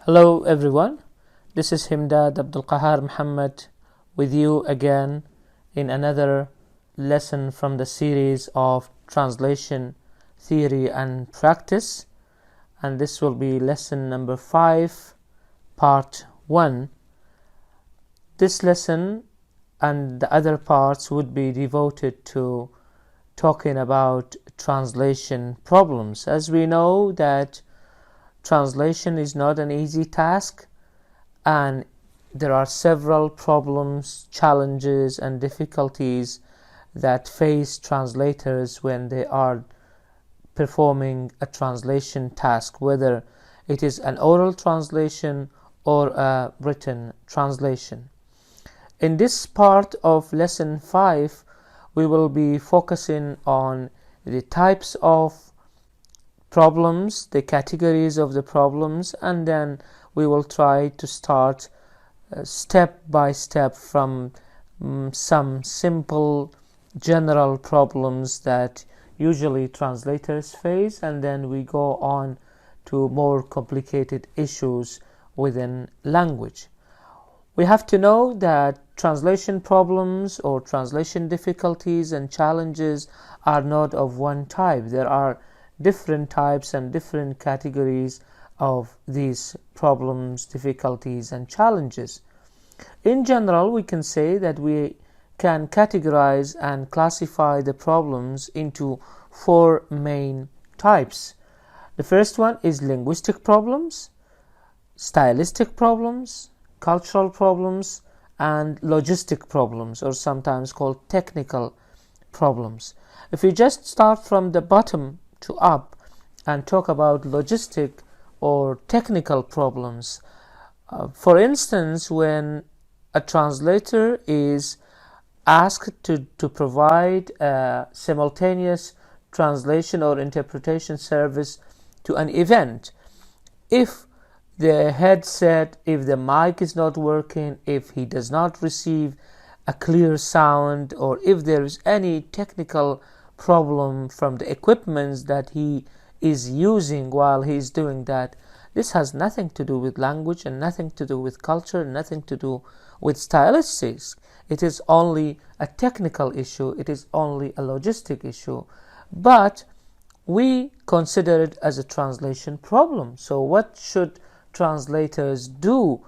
Hello everyone, this is Himdad Abdulqahar Muhammad with you again in another lesson from the series of translation theory and practice, and this will be lesson number 5 part 1. This lesson and the other parts would be devoted to talking about translation problems. As we know that translation is not an easy task, and there are several problems, challenges and difficulties that face translators when they are performing a translation task, whether it is an oral translation or a written translation. In this part of lesson 5, we will be focusing on the types of problems, the categories of the problems, and then we will try to start step by step from some simple general problems that usually translators face, and then we go on to more complicated issues within language. We have to know that translation problems or translation difficulties and challenges are not of one type. There are different types and different categories of these problems, difficulties and challenges. In general, we can say that we can categorize and classify the problems into 4 main types. The first one is linguistic problems, stylistic problems, cultural problems, and logistic problems, or sometimes called technical problems. If we just start from the bottom to up and talk about logistic or technical problems. For instance, when a translator is asked to provide a simultaneous translation or interpretation service to an event, if the headset, if the mic is not working, if he does not receive a clear sound, or if there is any technical problem from the equipments that he is using while he is doing that, this has nothing to do with language and nothing to do with culture, nothing to do with stylistics. It is only a technical issue, it is only a logistic issue, but we consider it as a translation problem. So what should translators do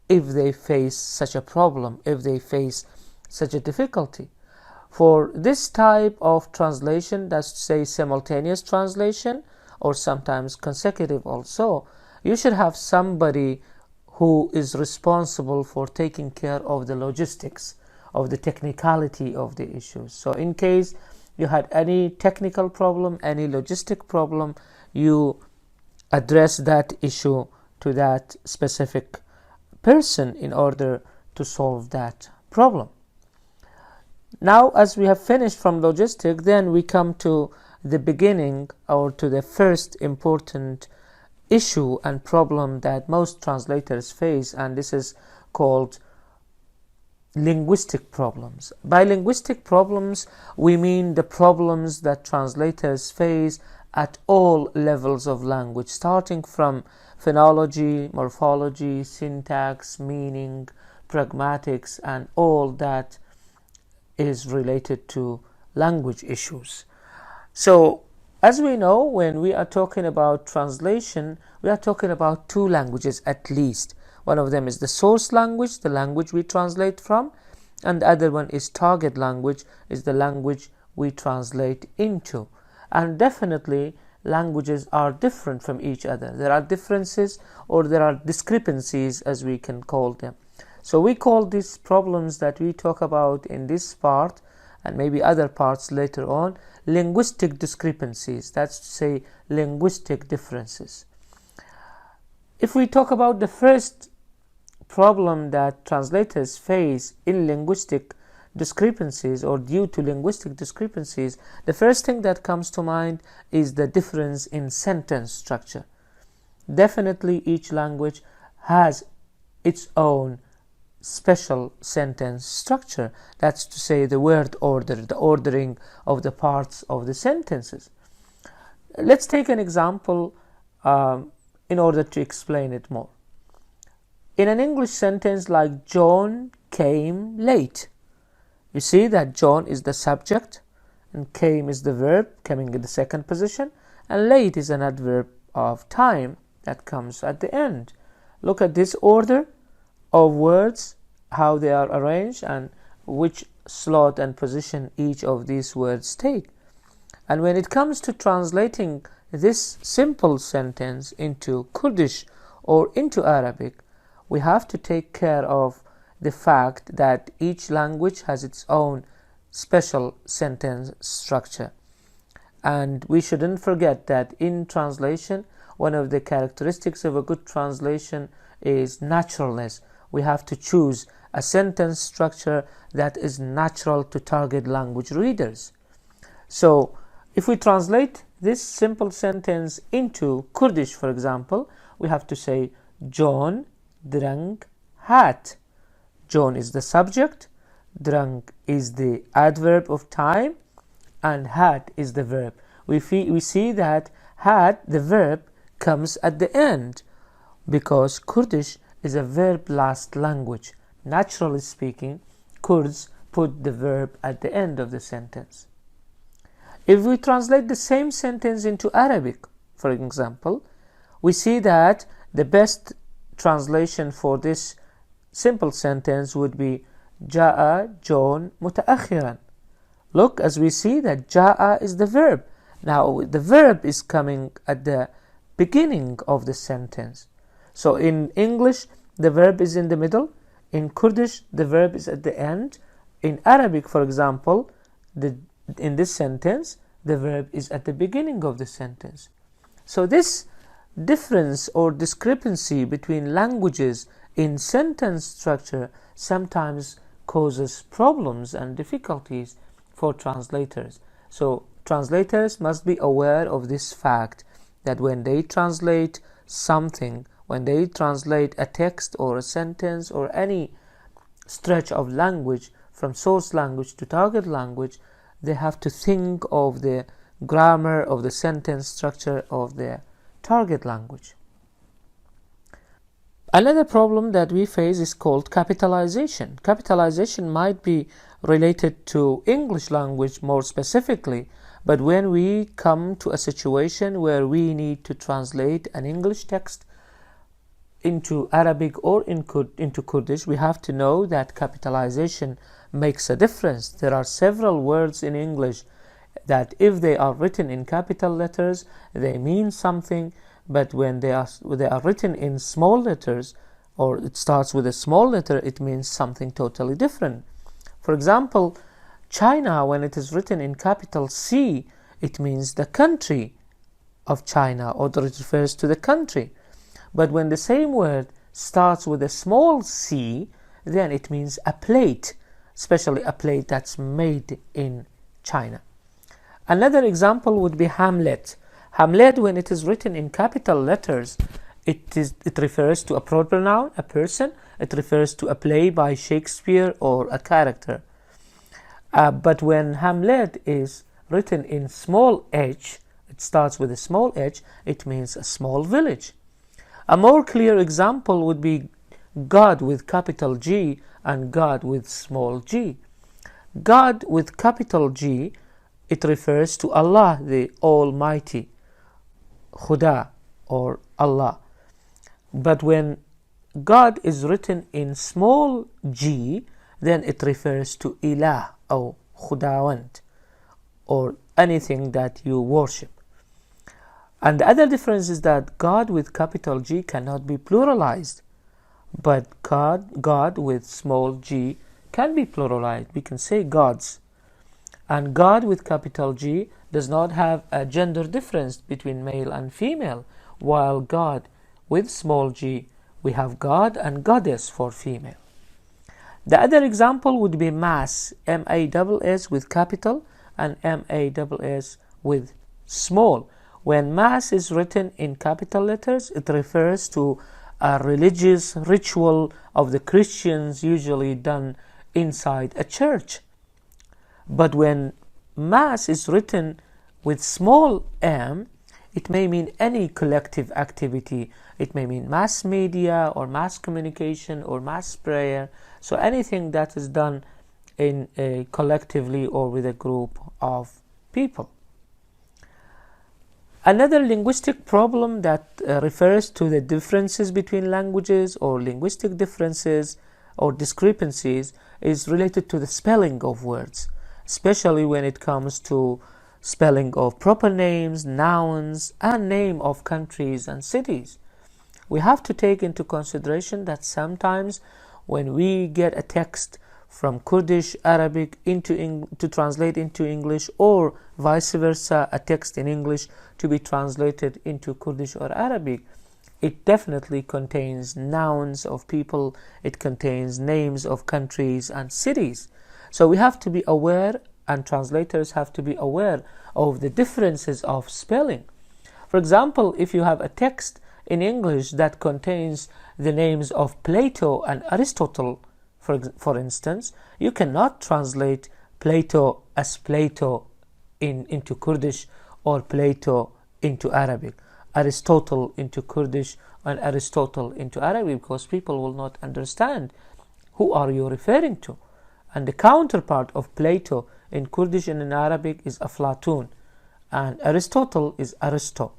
if they face such a problem, if they face such a difficulty? For this type of translation, that's to say simultaneous translation or sometimes consecutive also, you should have somebody who is responsible for taking care of the logistics, of the technicality of the issues. So in case you had any technical problem, any logistic problem, you address that issue to that specific person in order to solve that problem. Now, as we have finished from logistic, then we come to the beginning, or to the first important issue and problem that most translators face, and this is called linguistic problems. By linguistic problems, we mean the problems that translators face at all levels of language, starting from phonology, morphology, syntax, meaning, pragmatics, and all that is related to language issues. So, as we know, when we are talking about translation, we are talking about 2 languages at least. One of them is the source language, the language we translate from, and the other one is target language, is the language we translate into. And definitely, languages are different from each other. There are differences, or there are discrepancies, as we can call them. So we call these problems that we talk about in this part, and maybe other parts later on, linguistic discrepancies. That's to say, linguistic differences. If we talk about the first problem that translators face in linguistic discrepancies, or due to linguistic discrepancies, the first thing that comes to mind is the difference in sentence structure. Definitely, each language has its own special sentence structure. That's to say, the word order, the ordering of the parts of the sentences. Let's take an example in order to explain it more. in an English sentence like John came late. You see that John is the subject and came is the verb coming in the second position, and late is an adverb of time that comes at the end. Look at this order of words, how they are arranged and which slot and position each of these words take. And when it comes to translating this simple sentence into Kurdish or into Arabic, we have to take care of the fact that each language has its own special sentence structure. And we shouldn't forget that in translation, one of the characteristics of a good translation is naturalness. We have to choose a sentence structure that is natural to target language readers. So, if we translate this simple sentence into Kurdish, for example, we have to say John drank hat. John is the subject, drank is the adverb of time, and hat is the verb. We see that hat, the verb, comes at the end because Kurdish is a verb-last language. Naturally speaking, Kurds put the verb at the end of the sentence. If we translate the same sentence into Arabic, for example, we see that the best translation for this simple sentence would be Ja'a John mutaakhiran. Look, as we see that Ja'a is the verb. Now, the verb is coming at the beginning of the sentence. So in English, the verb is in the middle. In Kurdish, the verb is at the end. In Arabic, for example, in this sentence, the verb is at the beginning of the sentence. So this difference or discrepancy between languages in sentence structure sometimes causes problems and difficulties for translators. So translators must be aware of this fact that when they translate something, when they translate a text or a sentence or any stretch of language from source language to target language, they have to think of the grammar of the sentence structure of their target language. Another problem that we face is called capitalization. Capitalization might be related to English language more specifically, but when we come to a situation where we need to translate an English text into Arabic or into Kurdish, we have to know that capitalization makes a difference. There are several words in English that if they are written in capital letters, they mean something, but when they are written in small letters, or it starts with a small letter, it means something totally different. For example, China, when it is written in capital C, it means the country of China, or it refers to the country. But when the same word starts with a small c, then it means a plate, especially a plate that's made in China. Another example would be Hamlet. Hamlet, when it is written in capital letters, it refers to a proper noun, a person. It refers to a play by Shakespeare or a character. But when Hamlet is written in small h, it starts with a small h, it means a small village. A more clear example would be God with capital G and God with small g. God with capital G, it refers to Allah, the Almighty, Khuda or Allah. But when God is written in small g, then it refers to Ilah or Khudawand, or anything that you worship. And the other difference is that God with capital G cannot be pluralized, but God with small g can be pluralized. We can say gods. And God with capital G does not have a gender difference between male and female, while God with small g, we have God and goddess for female. The other example would be mass, M-A-S-S with capital and M-A-S-S with small. When mass is written in capital letters, it refers to a religious ritual of the Christians, usually done inside a church. But when mass is written with small m, It may mean any collective activity. It may mean mass media or mass communication or mass prayer. So anything that is done in a collectively or with a group of people. Another linguistic problem that refers to the differences between languages or linguistic differences or discrepancies is related to the spelling of words, especially when it comes to spelling of proper names, nouns, and name of countries and cities. We have to take into consideration that sometimes when we get a text from Kurdish Arabic to translate into English, or vice versa, a text in English to be translated into Kurdish or Arabic, it definitely contains nouns of people, it contains names of countries and cities. So we have to be aware, and translators have to be aware of the differences of spelling. For example, if you have a text in English that contains the names of Plato and Aristotle, for instance, you cannot translate Plato as Plato into Kurdish, or Plato into Arabic, Aristotle into Kurdish, and Aristotle into Arabic, because people will not understand who are you referring to. And the counterpart of Plato in Kurdish and in Arabic is Aflatun, and Aristotle is Aristo.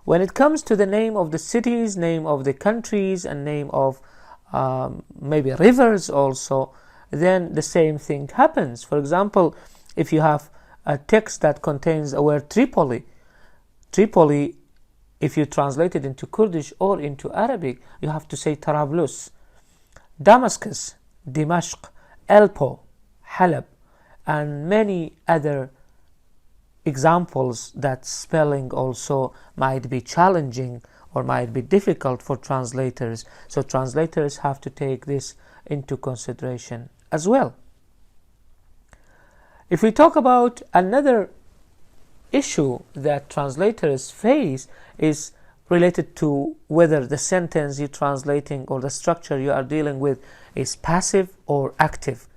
When it comes to the name of the cities, name of the countries, and name of maybe rivers also, then the same thing happens. For example, if you have a text that contains the word Tripoli, if you translate it into Kurdish or into Arabic, you have to say Tarablus. Damascus, Dimashq, Aleppo, Halab, and many other examples that spelling also might be challenging or might be difficult for translators. So translators have to take this into consideration as well. If we talk about another issue that translators face, is related to whether the sentence you're translating or the structure you are dealing with is passive or active.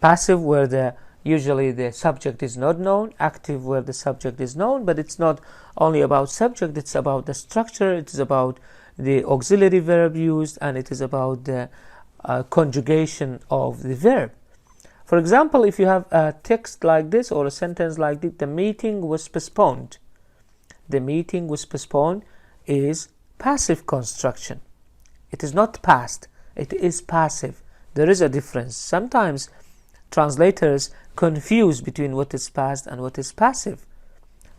Passive, where usually the subject is not known; active, where the subject is known, but it's not only about subject, it's about the structure, it is about the auxiliary verb used, and it is about the conjugation of the verb. For example, if you have a text like this or a sentence like this, the meeting was postponed. The meeting was postponed is passive construction. It is not past, it is passive. There is a difference. Sometimes translators confuse between what is past and what is passive,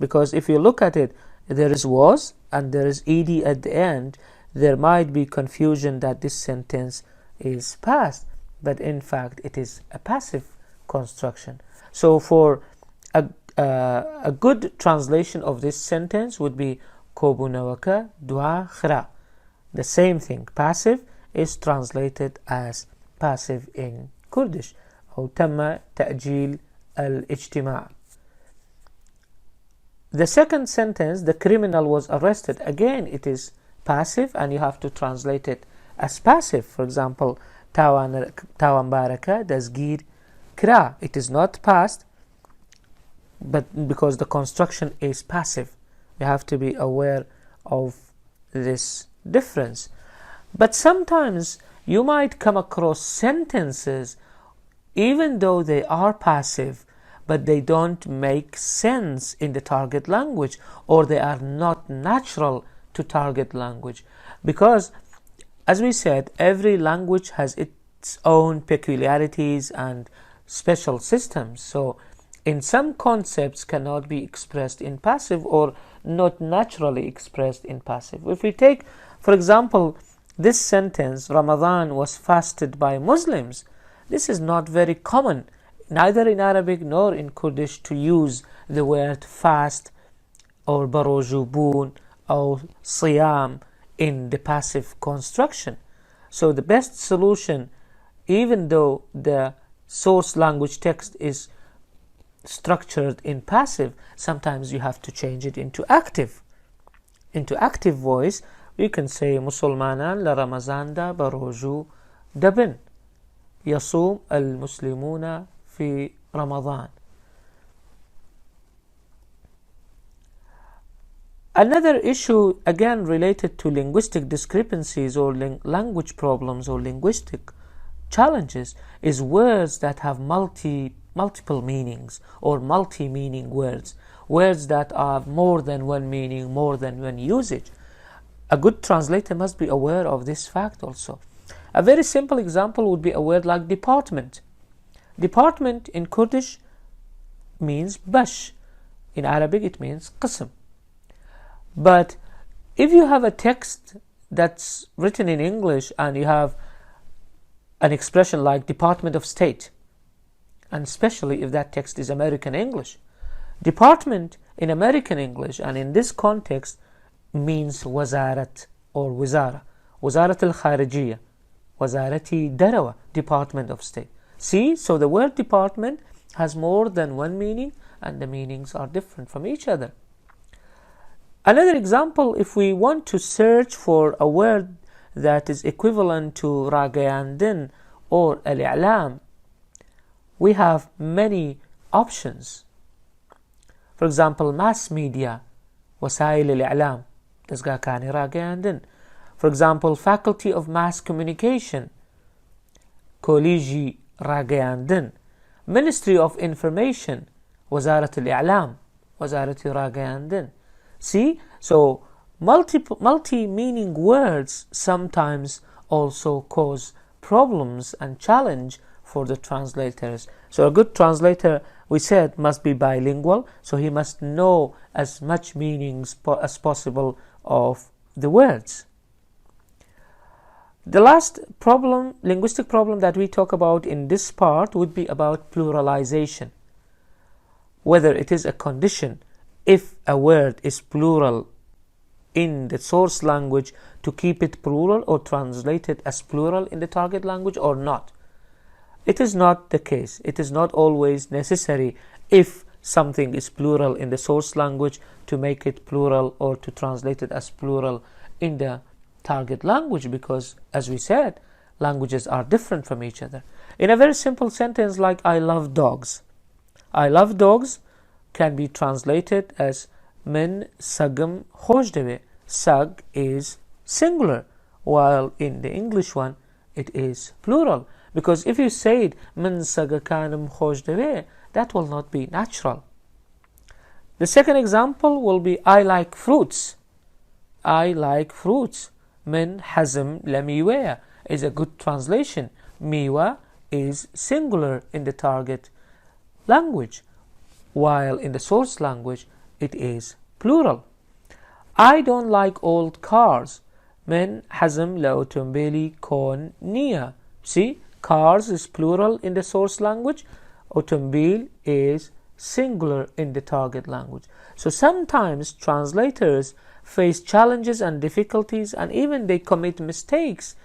because if you look at it, there is was and there is ed at the end. There might be confusion that this sentence is past, but in fact it is a passive construction. So for a good translation of this sentence would be Kobunawaka dua khra. The same thing, passive is translated as passive in Kurdish. أو تم تأجيل الاجتماع. The second sentence, the criminal was arrested, again it is passive and you have to translate it as passive. For example, تاوان باركة دزگیر كرا. It is not past, but because the construction is passive, you have to be aware of this difference. But sometimes you might come across sentences even though they are passive, but they don't make sense in the target language, or they are not natural to target language. Because, as we said, every language has its own peculiarities and special systems. So, in some concepts cannot be expressed in passive or not naturally expressed in passive. If we take, for example, this sentence, Ramadan was fasted by Muslims, this is not very common, neither in Arabic nor in Kurdish, to use the word fast or barojubun or siyam in the passive construction. So the best solution, even though the source language text is structured in passive, sometimes you have to change it into active. Into active voice, we can say Musulmanan la Ramazan da baroju dabin. يصوم المسلمون في رمضان. Another issue, again related to linguistic discrepancies or language problems or linguistic challenges, is words that have multiple meanings or multi-meaning words that have more than one meaning, more than one usage. A good translator must be aware of this fact also. A very simple example would be a word like department. Department in Kurdish means bash. In Arabic it means qism. But if you have a text that's written in English and you have an expression like Department of State, and especially if that text is American English, department in American English and in this context means wazarat or wizara. Wazarat al-Kharijiyya, wazarati darawa, Department of State. See, so the word department has more than one meaning and the meanings are different from each other. Another example, if we want to search for a word that is equivalent to ragayandin or al-i'lam, we have many options. For example, mass media, wasail al-i'lam, dەکات ragayandin. For example, faculty of mass communication, کۆلیژی ragayandin. Ministry of Information, وزارة الإعلام, وزارة ragayandin. See, so multi-meaning words sometimes also cause problems and challenge for the translators. So a good translator, we said, must be bilingual, so he must know as much meanings as possible of the words. The last problem, linguistic problem that we talk about in this part would be about pluralization. Whether it is a condition if a word is plural in the source language to keep it plural or translate it as plural in the target language or not. It is not the case. It is not always necessary if something is plural in the source language to make it plural or to translate it as plural in the target language, because as we said, languages are different from each other. In a very simple sentence like I love dogs, I love dogs can be translated as min sagam khoshdewe. Sag is singular, while in the English one it is plural, because if you said min sagakanam khoshdewe, that will not be natural. The second example will be I like fruits. I like fruits. Min hazm lamiwa is a good translation. Miwa is singular in the target language, while in the source language it is plural. I don't like old cars. Min hazm l'automobili kon niya. See, cars is plural in the source language. Automobile is singular in the target language. So sometimes translators face challenges and difficulties, and even they commit mistakes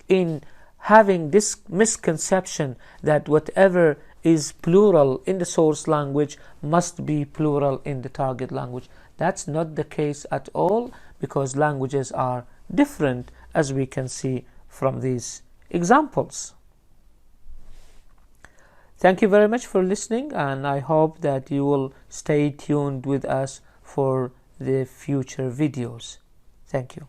in having this misconception that whatever is plural in the source language must be plural in the target language. That's not the case at all, because languages are different, as we can see from these examples. Thank you very much for listening, and I hope that you will stay tuned with us for the future videos. Thank you.